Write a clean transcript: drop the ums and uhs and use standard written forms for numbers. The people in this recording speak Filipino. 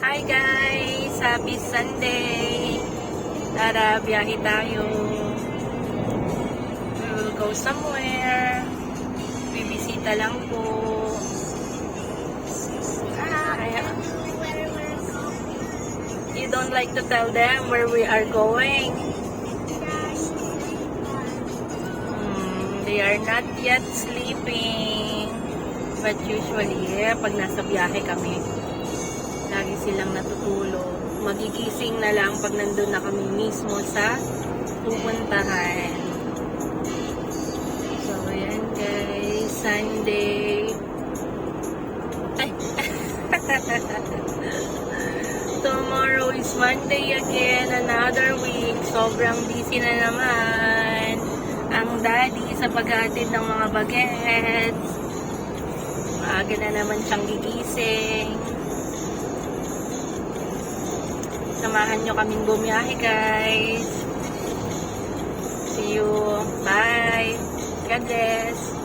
Hi guys! Happy Sunday! Tara, biyahe tayo. We will go somewhere. Bibisita lang po. Ayan. You don't like to tell them where we are going? They are not yet sleeping. But usually, pag nasa biyahe kami, lagi silang natutulog. Magigising na lang pag nandun na kami mismo sa pupuntahan. So, ayan guys. Sunday. Ay! Tomorrow is Monday again. Another week. Sobrang busy na naman ang daddy sa paghatid ng mga bagets. Maaga na naman siyang gigising. Samahan nyo kaming bumiyahe guys. See you. Bye. God bless.